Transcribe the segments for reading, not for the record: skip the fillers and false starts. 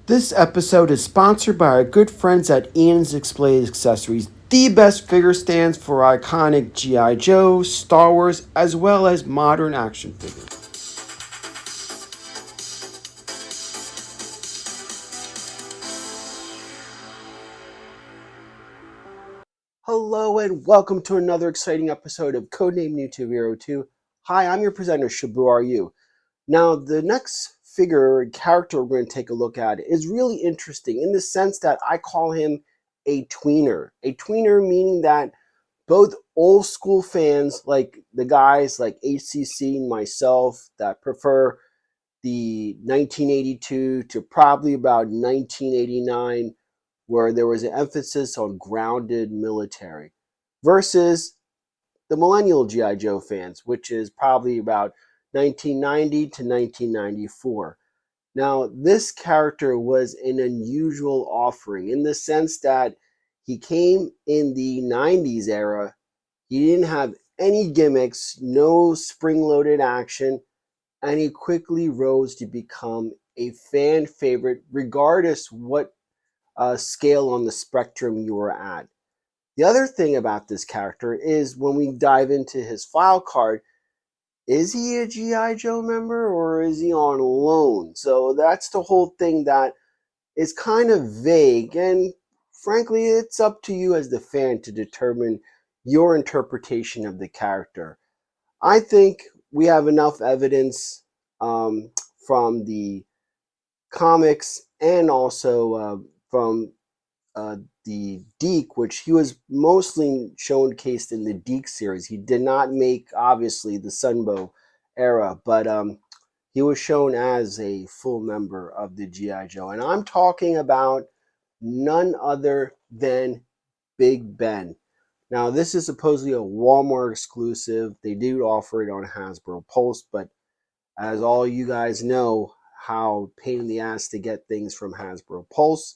This episode is sponsored by our good friends at IN GIJoe Accessories, the best figure stands for iconic G.I. Joe, Star Wars, as well as modern action figures. Hello and welcome to another exciting episode of Codename New 202. Hi, I'm your presenter, Shabu Are You. Now, the next figure and character we're going to take a look at is really interesting in the sense that I call him a tweener. A tweener meaning that both old school fans, like the guys like HCC and myself that prefer the 1982 to probably about 1989, where there was an emphasis on grounded military, versus the millennial G.I. Joe fans, which is probably about 1990 to 1994. Now, this character was an unusual offering in the sense that he came in the 90s era. He didn't have any gimmicks, no spring-loaded action, and he quickly rose to become a fan favorite regardless what scale on the spectrum you were at. The other thing about this character is when we dive into his file card, is he a G.I. Joe member or is he on loan? So that's the whole thing that is kind of vague, and frankly, it's up to you as the fan to determine your interpretation of the character. I think we have enough evidence from the comics and also from the Deke, which he was mostly showcased in the Deke series. He did not make, obviously, the Sunbow era, but he was shown as a full member of the G.I. Joe. And I'm talking about none other than Big Ben. Now, this is supposedly a Walmart exclusive. They do offer it on Hasbro Pulse, but as all you guys know, how pain in the ass to get things from Hasbro Pulse.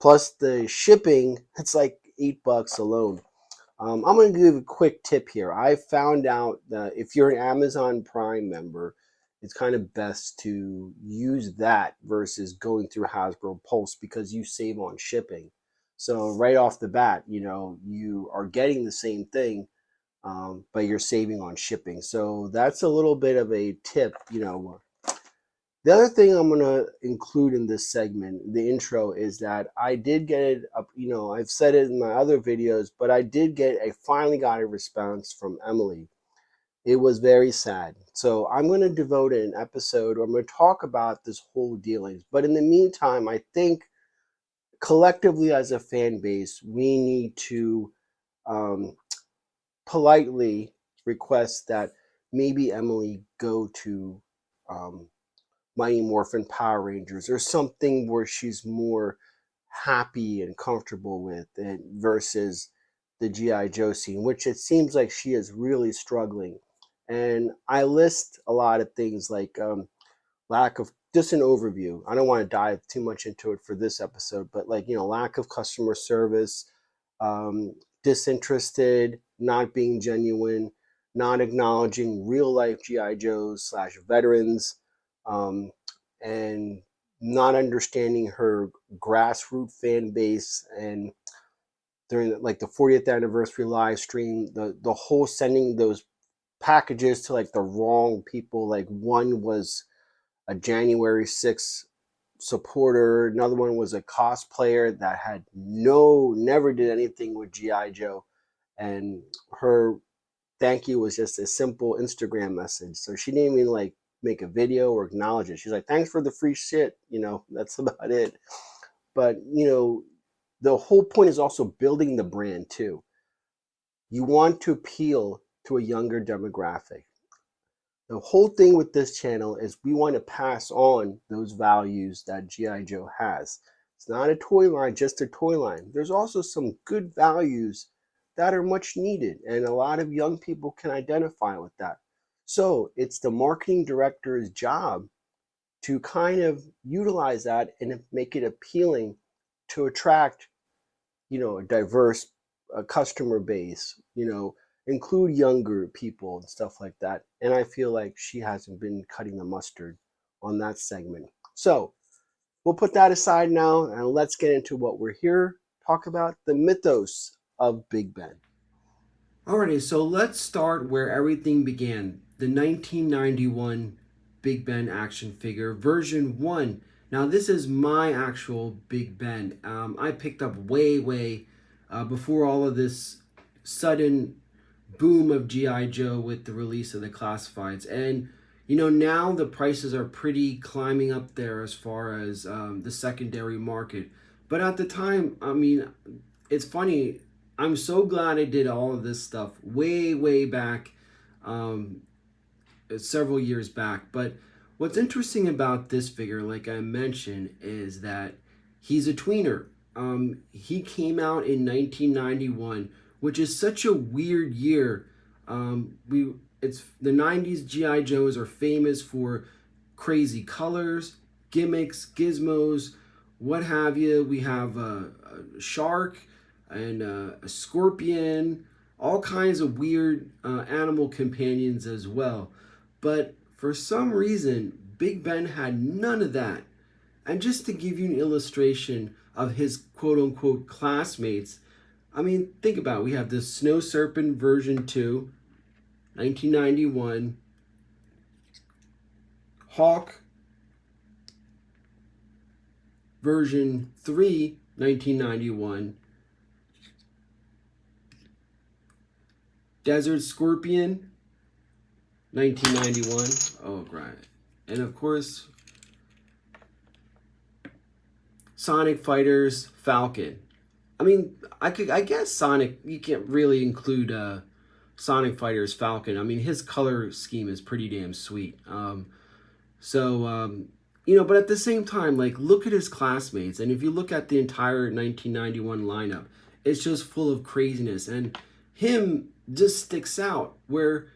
Plus the shipping, it's like $8 alone. I'm going to give a quick tip here. I found out that if you're an Amazon Prime member, it's kind of best to use that versus going through Hasbro Pulse because you save on shipping. So right off the bat, you are getting the same thing, but you're saving on shipping. So that's a little bit of a tip. The other thing I'm going to include in this segment, the intro, is that I did get it up, I've said it in my other videos, but I finally got a response from Emily. It was very sad. So I'm going to devote an episode, or I'm going to talk about this whole dealings. But in the meantime, I think collectively as a fan base, we need to politely request that maybe Emily go to Mighty Morphin Power Rangers or something where she's more happy and comfortable with it versus the G.I. Joe scene, which it seems like she is really struggling. And I list a lot of things like lack of, just an overview. I don't want to dive too much into it for this episode, but lack of customer service, disinterested, not being genuine, not acknowledging real life G.I. Joes / veterans, and not understanding her grassroots fan base. And during the 40th anniversary live stream, the whole sending those packages to the wrong people. Like one was a January 6th supporter, another one was a cosplayer that had never did anything with G.I. Joe, and her thank you was just a simple Instagram message. So she didn't even make a video or acknowledge it. She's like, thanks for the free shit. That's about it. But, the whole point is also building the brand too. You want to appeal to a younger demographic. The whole thing with this channel is we want to pass on those values that G.I. Joe has. It's not a toy line, just a toy line. There's also some good values that are much needed, and a lot of young people can identify with that. So it's the marketing director's job to kind of utilize that and make it appealing to attract, a diverse customer base, include younger people and stuff like that. And I feel like she hasn't been cutting the mustard on that segment. So we'll put that aside now and let's get into what we're here to talk about, the mythos of Big Ben. Alrighty, so let's start where everything began, the 1991 Big Ben action figure, version 1. Now this is my actual Big Ben. I picked up way before all of this sudden boom of G.I. Joe with the release of the classifieds. And you know, now the prices are pretty climbing up there as far as the secondary market. But at the time, I mean, it's funny, I'm so glad I did all of this stuff way back, several years back. But what's interesting about this figure, like I mentioned, is that he's a tweener. He came out in 1991, which is such a weird year. It's the 90s. G.I. Joes are famous for crazy colors, gimmicks, gizmos, what have you. We have a shark and a scorpion, all kinds of weird animal companions as well. But for some reason, Big Ben had none of that. And just to give you an illustration of his quote-unquote classmates, I mean, think about it. We have the Snow Serpent version 2, 1991, Hawk version 3, 1991, Desert Scorpion, 1991. Oh, right. And of course, Sonic Fighters Falcon. I mean, I guess Sonic, you can't really include Sonic Fighters Falcon. I mean, his color scheme is pretty damn sweet. You know, but at the same time, like, look at his classmates. And if you look at the entire 1991 lineup, it's just full of craziness. And him just sticks out, where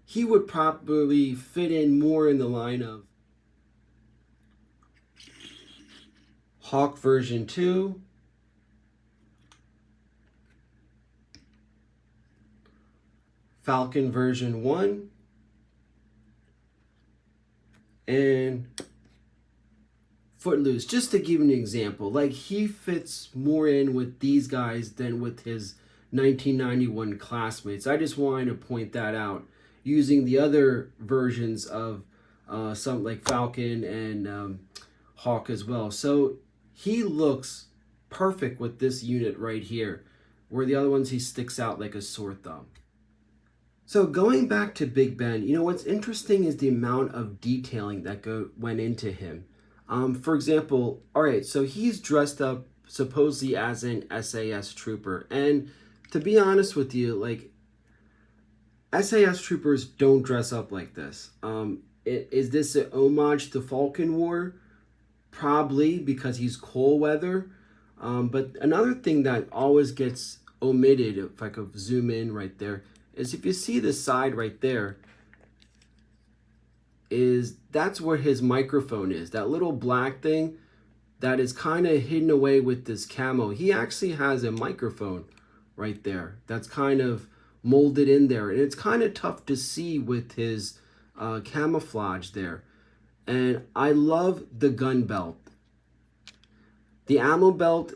he would probably fit in more in the line of Hawk version 2, Falcon version 1, and Footloose, just to give an example. Like, he fits more in with these guys than with his 1991 classmates. I just wanted to point that out using the other versions of some like Falcon and Hawk as well. So he looks perfect with this unit right here, where the other ones he sticks out like a sore thumb. So going back to Big Ben, you know, what's interesting is the amount of detailing that went into him. For example, all right, so he's dressed up supposedly as an SAS trooper. And to be honest with you, like, SAS troopers don't dress up like this. Is this an homage to Falcon War? Probably, because he's cold weather. But another thing that always gets omitted, if I could zoom in right there, is if you see the side right there, that's where his microphone is. That little black thing that is kind of hidden away with this camo. He actually has a microphone right there that's kind of molded in there. And it's kind of tough to see with his camouflage there. And I love the gun belt. The ammo belt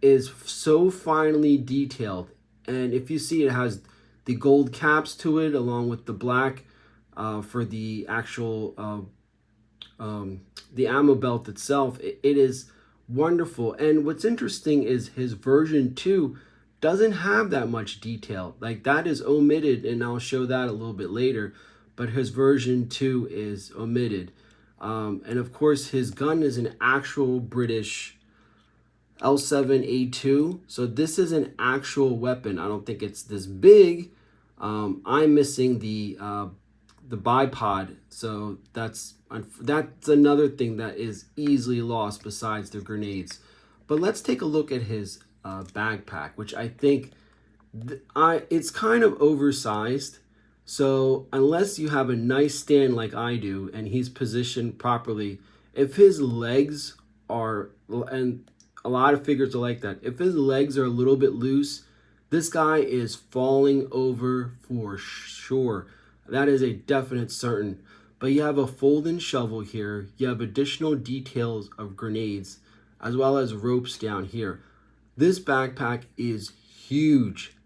is so finely detailed. And if you see, it has the gold caps to it along with the black for the actual the ammo belt itself. It is wonderful. And what's interesting is his version 2 doesn't have that much detail. Like, that is omitted, and I'll show that a little bit later. But his version 2 is omitted. And of course, his gun is an actual British L7A2. So this is an actual weapon. I don't think it's this big. I'm missing the bipod, so that's another thing that is easily lost besides the grenades. But let's take a look at his backpack, which I think it's kind of oversized. So unless you have a nice stand like I do and he's positioned properly, if his legs are, and a lot of figures are like that, if his legs are a little bit loose, this guy is falling over for sure. That is a definite certain. but you have a fold-in shovel here. You have additional details of grenades, as well as ropes down here. This backpack is huge,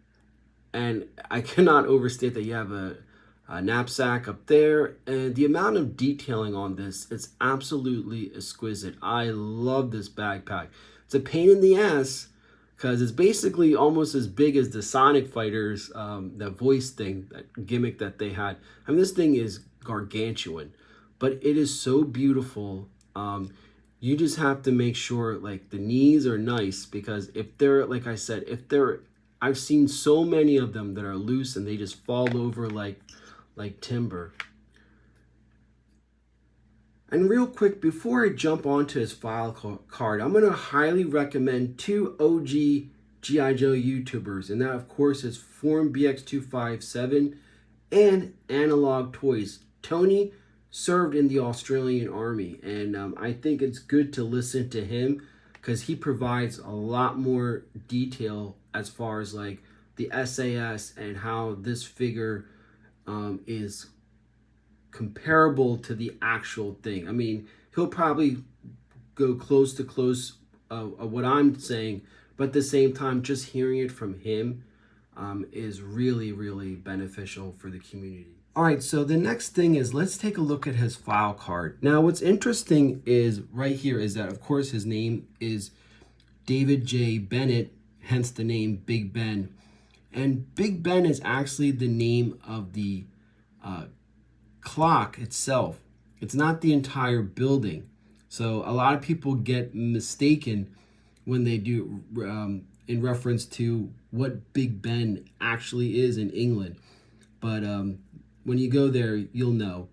and I cannot overstate that you have a knapsack up there, and the amount of detailing on this is absolutely exquisite. I love this backpack. It's a pain in the ass because it's basically almost as big as the Sonic Fighters, that voice thing, that gimmick that they had. I mean, this thing is gargantuan, but it is so beautiful. You just have to make sure like the knees are nice, because if they're, like I said, I've seen so many of them that are loose and they just fall over like timber. And real quick, before I jump onto his file card, I'm going to highly recommend two OG GIJoe YouTubers, and that of course is FormBX257 and AnalogToys. Tony served in the Australian Army, and I think it's good to listen to him because he provides a lot more detail as far as like the SAS and how this figure is comparable to the actual thing. I mean, he'll probably go close of what I'm saying, but at the same time, just hearing it from him is really, really beneficial for the community. All right, so the next thing is, let's take a look at his file card. Now, what's interesting is right here is that, of course, his name is David J. Bennett, hence the name Big Ben. And Big Ben is actually the name of the clock itself. It's not the entire building. So a lot of people get mistaken when they do in reference to what Big Ben actually is in England. But when you go there, you'll know.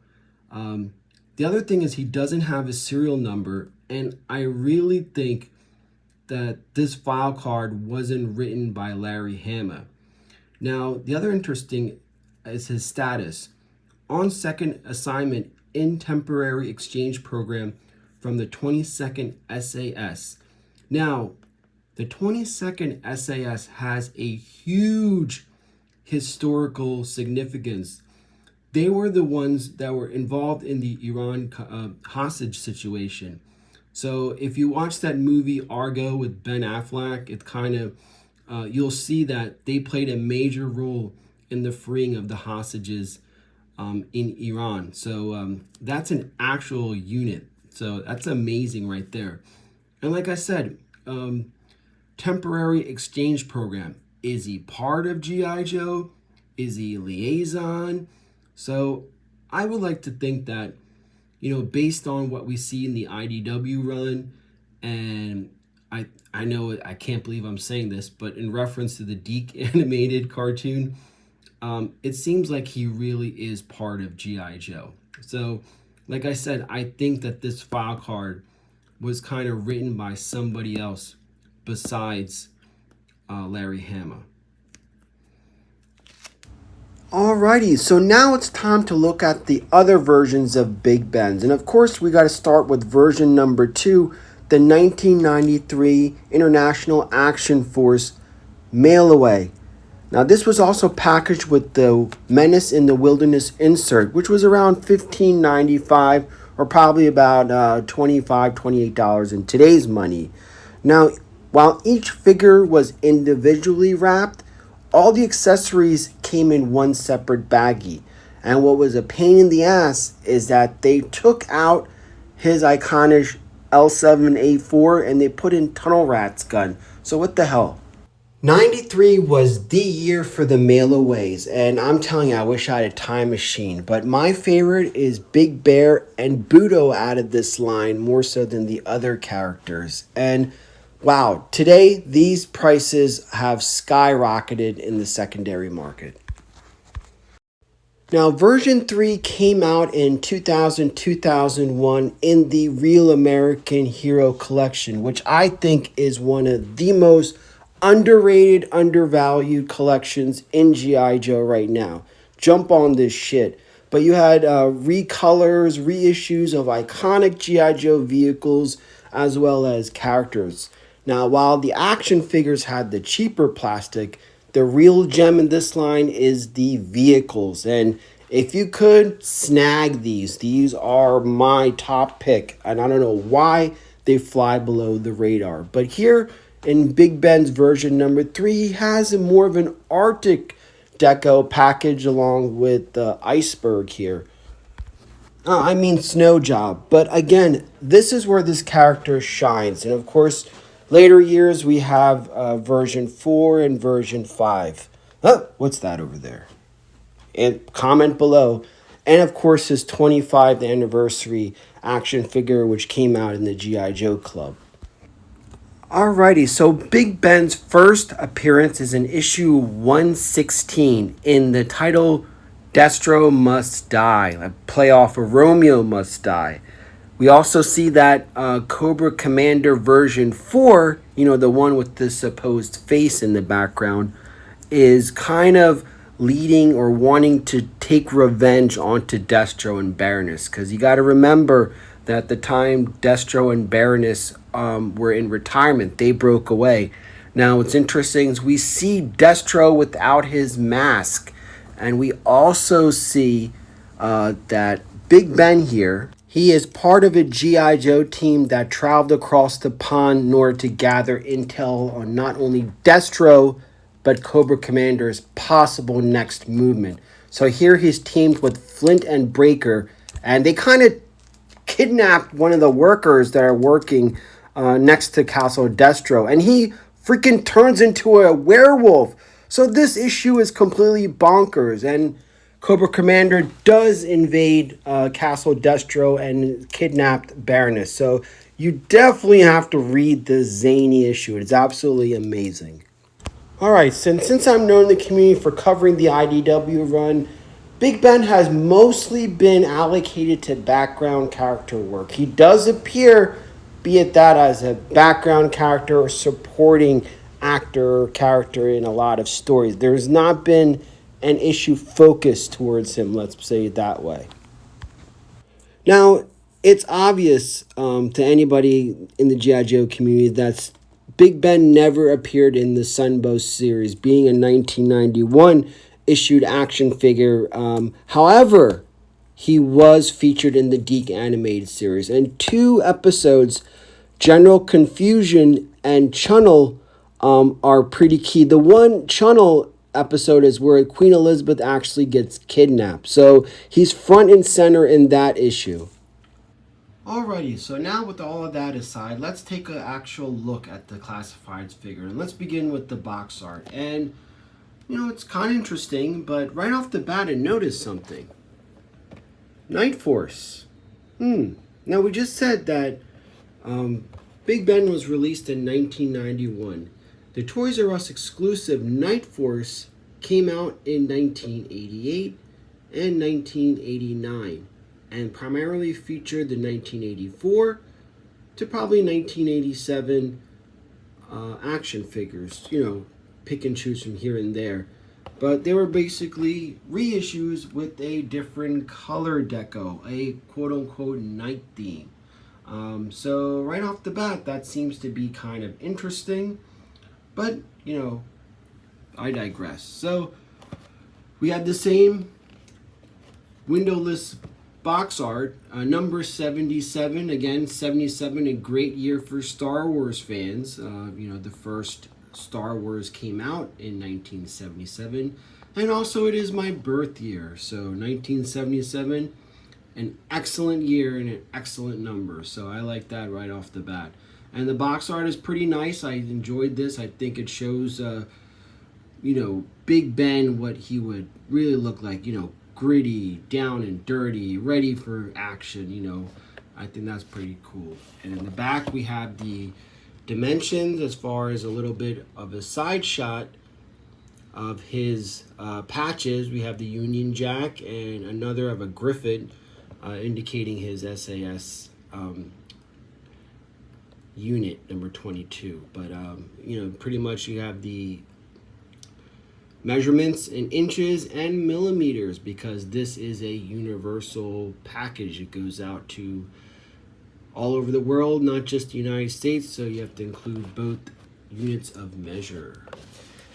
The other thing is he doesn't have a serial number, and I really think that this file card wasn't written by Larry Hama. Now, the other interesting is his status. On second assignment in temporary exchange program from the 22nd SAS. Now, the 22nd SAS has a huge historical significance. They were the ones that were involved in the Iran hostage situation. So if you watch that movie Argo with Ben Affleck, it kind of, you'll see that they played a major role in the freeing of the hostages in Iran. So that's an actual unit. So that's amazing right there. And like I said, temporary exchange program. Is he part of GIJoe? Is he a liaison? So I would like to think that, you know, based on what we see in the IDW run, and I know I can't believe I'm saying this, but in reference to the Deke animated cartoon, it seems like he really is part of GIJoe. So, like I said, I think that this file card was kind of written by somebody else besides Larry Hama. Alrighty, so now it's time to look at the other versions of Big Bens. And of course, we got to start with version number 2, the 1993 International Action Force mail-away. Now, this was also packaged with the Menace in the Wilderness insert, which was around $15.95 or probably about $25, $28 in today's money. Now, while each figure was individually wrapped, all the accessories came in one separate baggie. And what was a pain in the ass is that they took out his iconic L7A4 and they put in Tunnel Rat's gun. So what the hell? 93 was the year for the mail-aways, and I'm telling you, I wish I had a time machine. But my favorite is Big Bear, and Budo added this line more so than the other characters. And wow, today these prices have skyrocketed in the secondary market. Now, version 3 came out in 2000-2001 in the Real American Hero Collection, which I think is one of the most underrated, undervalued collections in GIJoe right now. Jump on this shit. But you had recolors, reissues of iconic GIJoe vehicles as well as characters. Now, while the action figures had the cheaper plastic, the real gem in this line is the vehicles. And If you could snag these are my top pick, and I don't know why they fly below the radar. But here in Big Ben's version number 3, he has more of an Arctic deco package along with the iceberg here. I mean snow job. But again, this is where this character shines. And of course, later years we have version 4 and version 5. Oh, what's that over there? And comment below. And of course, his 25th anniversary action figure, which came out in the G.I. Joe Club. Alrighty, so Big Ben's first appearance is in issue 116 in the title Destro Must Die, a play off of Romeo Must Die. We also see that Cobra Commander version 4, the one with the supposed face in the background, is kind of leading or wanting to take revenge onto Destro and Baroness. Because you got to remember that at the time Destro and Baroness were in retirement, they broke away. Now, what's interesting is we see Destro without his mask. And we also see that Big Ben here, he is part of a G.I. Joe team that traveled across the pond in order to gather intel on not only Destro, but Cobra Commander's possible next movement. So here he's teamed with Flint and Breaker, and they kind of kidnapped one of the workers that are working next to Castle Destro, and he freaking turns into a werewolf. So this issue is completely bonkers, and Cobra Commander does invade Castle Destro and kidnapped Baroness. So you definitely have to read this zany issue. It's absolutely amazing. Alright, since I'm known in the community for covering the IDW run, Big Ben has mostly been allocated to background character work. He does appear, be it that as a background character or supporting actor or character in a lot of stories. There's not been an issue focused towards him, let's say it that way. Now, it's obvious to anybody in the G.I. Joe community that Big Ben never appeared in the Sunbow series, being a 1991 issued action figure. However, he was featured in the Deke animated series. And 2 episodes, General Confusion and Chunnel, are pretty key. The one Chunnel episode is where Queen Elizabeth actually gets kidnapped. So he's front and center in that issue. Alrighty, so now with all of that aside, let's take an actual look at the classifieds figure. And let's begin with the box art. And, it's kind of interesting, but right off the bat I noticed something. NIGHTFORCE. Now we just said that Big Ben was released in 1991. The Toys R Us exclusive NIGHTFORCE came out in 1988 and 1989 and primarily featured the 1984 to probably 1987 action figures, pick and choose from here and there. But they were basically reissues with a different color deco, a quote-unquote night theme. So right off the bat, that seems to be kind of interesting. But, I digress. So we had the same windowless box art, number 77. Again, 77, a great year for Star Wars fans. The first Star Wars came out in 1977. And also it is my birth year. So 1977, an excellent year and an excellent number. So I like that right off the bat. And the box art is pretty nice. I enjoyed this. I think it shows, Big Ben, what he would really look like, gritty, down and dirty, ready for action, I think that's pretty cool. And in the back, we have the dimensions as far as a little bit of a side shot of his patches. We have the Union Jack and another of a Griffin indicating his SAS unit number 22. But pretty much you have the measurements in inches and millimeters because this is a universal package. It goes out to all over the world, not just the United States, so you have to include both units of measure.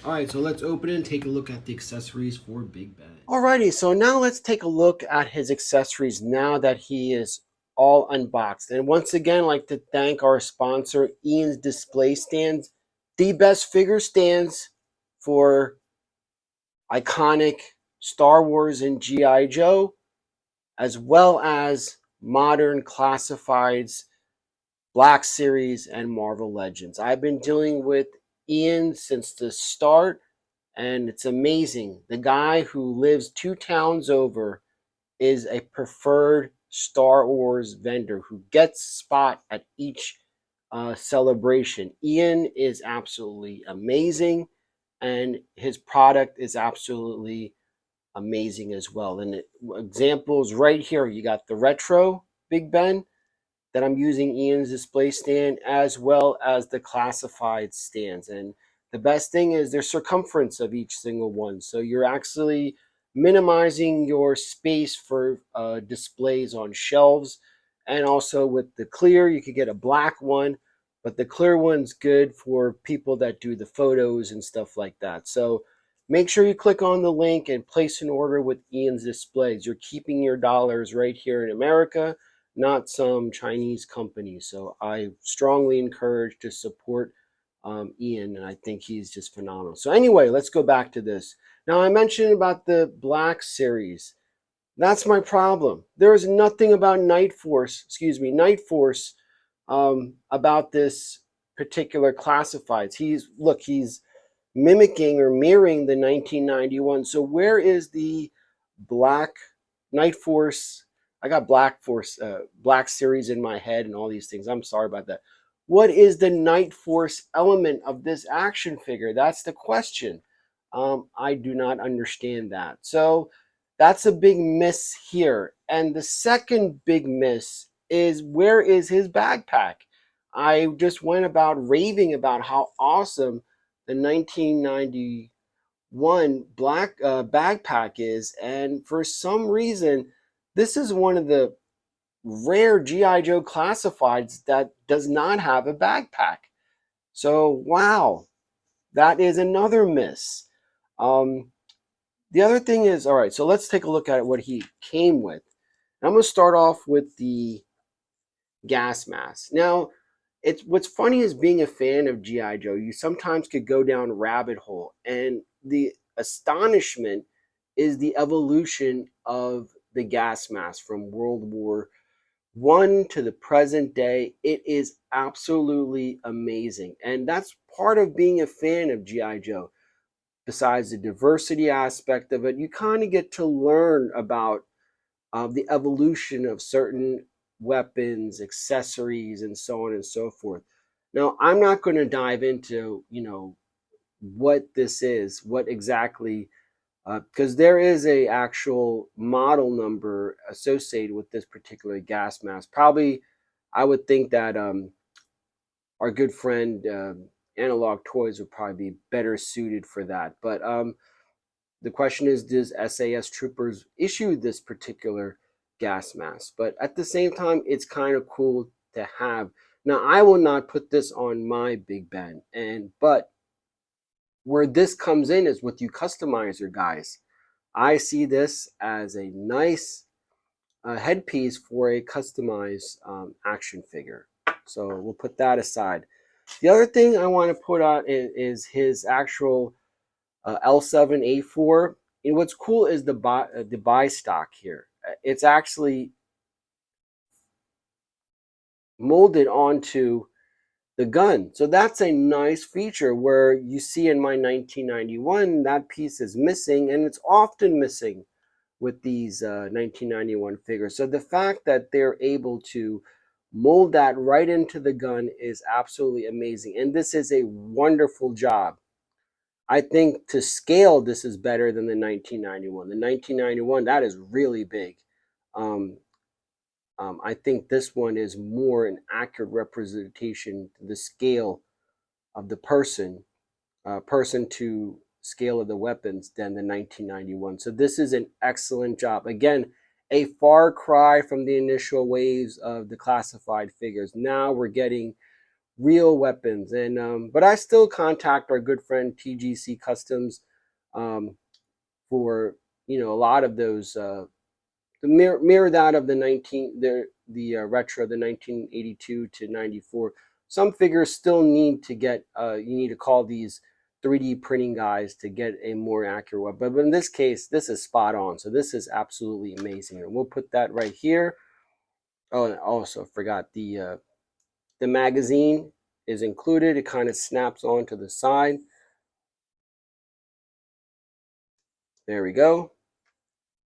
All right, so let's open it and take a look at the accessories for Big Ben. Alrighty, so now let's take a look at his accessories now that he is all unboxed. And once again, I'd like to thank our sponsor, Ian's Display Stands, the best figure stands for iconic Star Wars and G.I. Joe, as well as modern classifieds, Black Series, and Marvel Legends. I've been dealing with Ian since the start, and it's amazing. The guy who lives 2 towns over is a preferred Star Wars vendor who gets spot at each celebration. Ian is absolutely amazing, and his product is absolutely amazing as well. And examples right here, you got the retro Big Ben that I'm using Ian's display stand, as well as the classified stands. And the best thing is their circumference of each single one. So you're actually minimizing your space for displays on shelves. And also with the clear, you could get a black one, but the clear one's good for people that do the photos and stuff like that. So make sure you click on the link and place an order with Ian's Displays. You're keeping your dollars right here in America, not some Chinese company. So I strongly encourage to support Ian, and I think he's just phenomenal. So anyway, let's go back to this. Now, I mentioned about the Black Series. That's my problem. There is nothing about NIGHTFORCE, about this particular classifieds. He's mimicking or mirroring the 1991. So where is the Black NIGHTFORCE? I got Black Series in my head and all these things. I'm sorry about that. What is the NIGHTFORCE element of this action figure? That's the question. I do not understand that. So that's a big miss here. And the second big miss is, where is his backpack? I just went about raving about how awesome the 1991 black backpack is, and for some reason, this is one of the rare G.I. Joe classifieds that does not have a backpack. So, wow, that is another miss. The other thing is, all right, so let's take a look at what he came with. I'm going to start off with the gas mask. Now, what's funny is, being a fan of G.I. Joe, you sometimes could go down a rabbit hole, and the astonishment is the evolution of the gas mask from World War I to the present day. It is absolutely amazing, and that's part of being a fan of G.I. Joe. Besides the diversity aspect of it, you kind of get to learn about the evolution of certain weapons, accessories, and so on and so forth. Now, I'm not going to dive into, what this is, what exactly, because there is a actual model number associated with this particular gas mask. Probably, I would think that our good friend AnalogToys would probably be better suited for that. But the question is, does SAS troopers issue this particular gas mask? But at the same time, it's kind of cool to have. Now, I will not put this on my Big Ben, but where this comes in is with you customizer guys. I see this as a nice headpiece for a customized action figure. So we'll put that aside. The other thing I want to put out is his actual L7A4. And what's cool is the buy stock here. It's actually molded onto the gun. So that's a nice feature, where you see in my 1991, that piece is missing, and it's often missing with these 1991 figures. So the fact that they're able to mold that right into the gun is absolutely amazing. And this is a wonderful job. I think to scale, this is better than the 1991. The 1991, that is really big. I think this one is more an accurate representation to the scale of the person to scale of the weapons than the 1991. So this is an excellent job. Again, a far cry from the initial waves of the classified figures. Now we're getting real weapons. And but I still contact our good friend TGC Customs for a lot of those. The mirror that of the retro, the 1982 to 94. Some figures still need to get you need to call these 3D printing guys to get a more accurate weapon. But in this case, this is spot on. So this is absolutely amazing. And we'll put that right here. Oh, and I also forgot the magazine is included. It kind of snaps onto the side. There we go.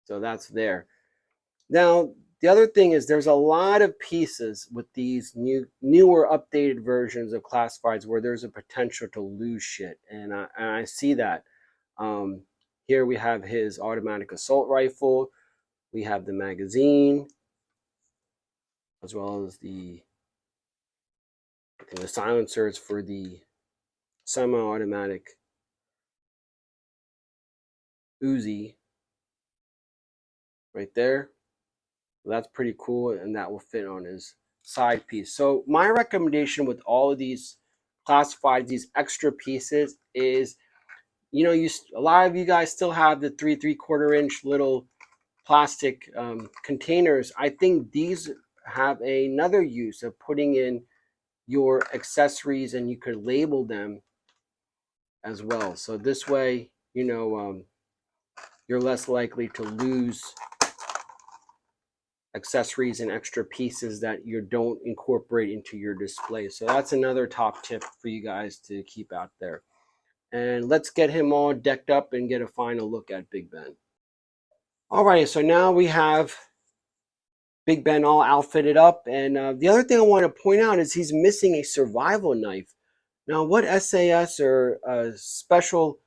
So that's there. Now, the other thing is there's a lot of pieces with these newer updated versions of classifieds where there's a potential to lose shit. And I see that. Here we have his automatic assault rifle. We have the magazine, as well as the silencers for the semi-automatic Uzi right there. That's pretty cool, and that will fit on his side piece. So my recommendation with all of these classifieds, these extra pieces, is a lot of you guys still have the 3/3/4 inch little plastic containers. I think these have another use of putting in your accessories, and you could label them as well. So this way, you're less likely to lose accessories and extra pieces that you don't incorporate into your display. So that's another top tip for you guys to keep out there. And let's get him all decked up and get a final look at Big Ben. All right, so now we have Big Ben all outfitted up. And the other thing I want to point out is he's missing a survival knife. Now, what SAS or special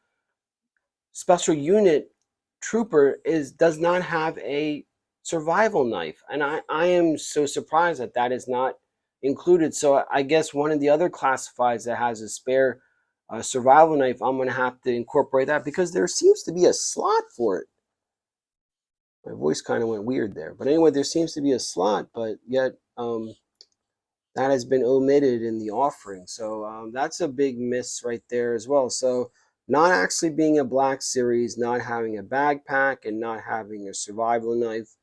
unit trooper does not have a survival knife? And I am so surprised that is not included. So I guess one of the other classifieds that has a spare survival knife, I'm going to have to incorporate that, because there seems to be a slot for it. My voice kind of went weird there. But anyway, there seems to be a slot, but yet that has been omitted in the offering. So that's a big miss right there as well. So not actually being a Black Series, not having a backpack, and not having a survival knife.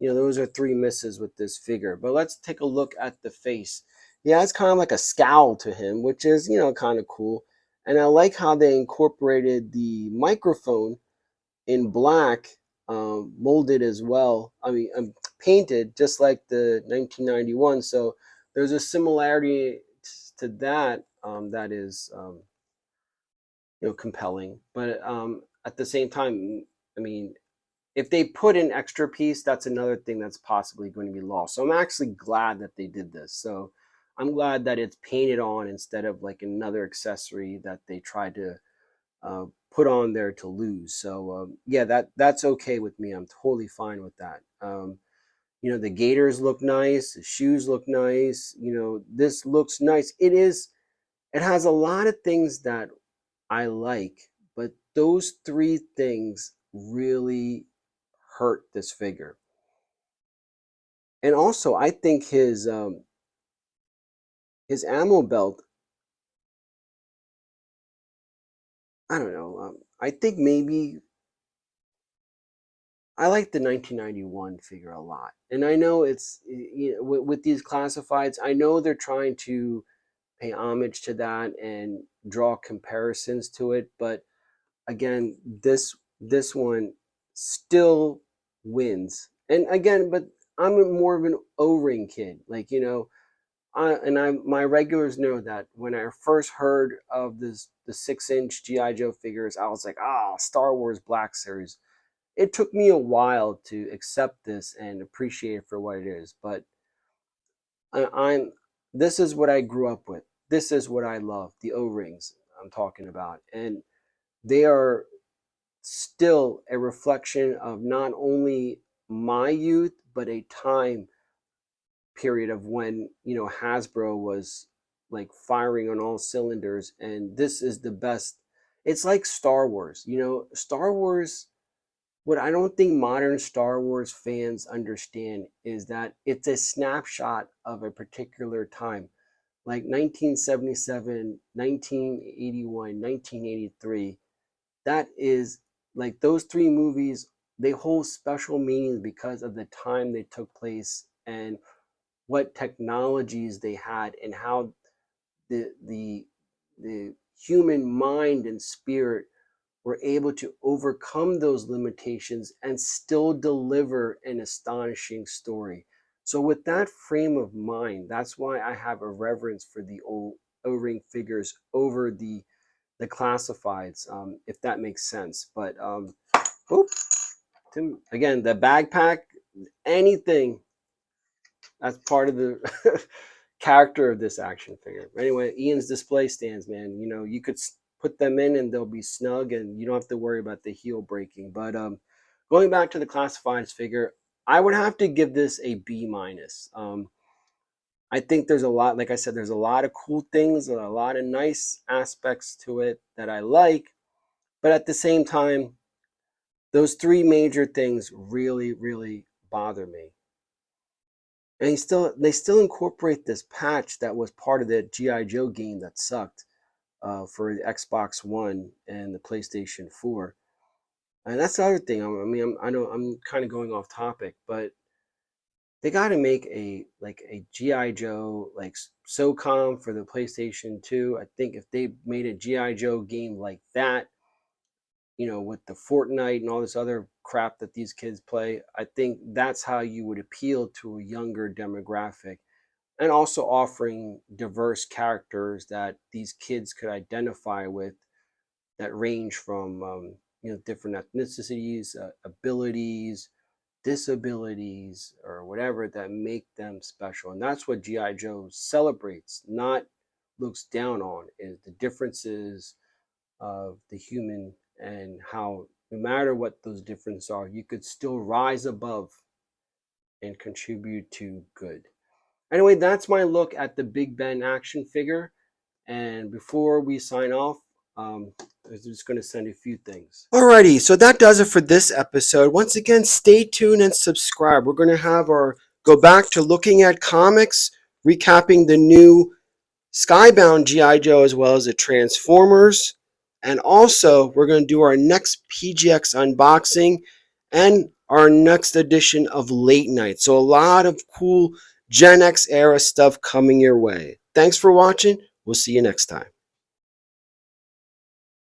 Those are three misses with this figure. But let's take a look at the face. Yeah, it's kind of like a scowl to him, which is, kind of cool. And I like how they incorporated the microphone in black, molded as well. I mean, painted just like the 1991. So there's a similarity to that that is, compelling. But at the same time, I mean, if they put an extra piece, that's another thing that's possibly going to be lost. So I'm actually glad that they did this. So I'm glad that it's painted on instead of like another accessory that they tried to put on there to lose. So yeah, that's okay with me. I'm totally fine with that. The gaiters look nice. The shoes look nice. This looks nice. It has a lot of things that I like, but those three things really hurt this figure. And also, I think his ammo belt, I don't know. I think maybe I like the 1991 figure a lot. And I know it's, with these classifieds, I know they're trying to pay homage to that and draw comparisons to it, but again, this one still wins. And again, but I'm more of an O-ring kid. Like, my regulars know that when I first heard of the 6-inch G.I. Joe figures, I was like, Star Wars Black Series. It took me a while to accept this and appreciate it for what it is, but this is what I grew up with. This is what I love, the O-rings I'm talking about. And they are still a reflection of not only my youth, but a time period of when, Hasbro was like firing on all cylinders. And this is the best. It's like Star Wars. Star Wars, what I don't think modern Star Wars fans understand is that it's a snapshot of a particular time. like 1977, 1981, 1983. That is like those three movies, they hold special meanings because of the time they took place and what technologies they had and how the human mind and spirit were able to overcome those limitations and still deliver an astonishing story. So with that frame of mind, that's why I have a reverence for the old O-ring figures over the classifieds, if that makes sense. But again, the backpack, anything that's part of the character of this action figure. Anyway, Ian's display stands, man. You know, you could put them in and they'll be snug, and you don't have to worry about the heel breaking. But going back to the classifieds figure, I would have to give this a B minus. I think there's a lot, like I said, there's a lot of cool things, a lot of nice aspects to it that I like, but at the same time, those three major things really, really bother me. And they still incorporate this patch that was part of the G.I. Joe game that sucked for the Xbox One and the PlayStation 4. And that's the other thing. I know I'm kind of going off topic, but they got to make a G.I. Joe like SOCOM for the PlayStation 2. I think if they made a G.I. Joe game like that, you know, with the Fortnite and all this other crap that these kids play, I think that's how you would appeal to a younger demographic, and also offering diverse characters that these kids could identify with, that range from you know, different ethnicities, abilities, disabilities, or whatever that make them special. And that's what GI Joe celebrates, not looks down on, is the differences of the human, and how no matter what those differences are, you could still rise above and contribute to good. Anyway, that's my look at the Big Ben action figure. And before we sign off, I'm just going to send a few things. Alrighty, so that does it for this episode. Once again, stay tuned and subscribe. We're going to have our go back to looking at comics, recapping the new Skybound G.I. Joe as well as the Transformers. And also, we're going to do our next PGX unboxing and our next edition of Late Night. So a lot of cool Gen X era stuff coming your way. Thanks for watching. We'll see you next time.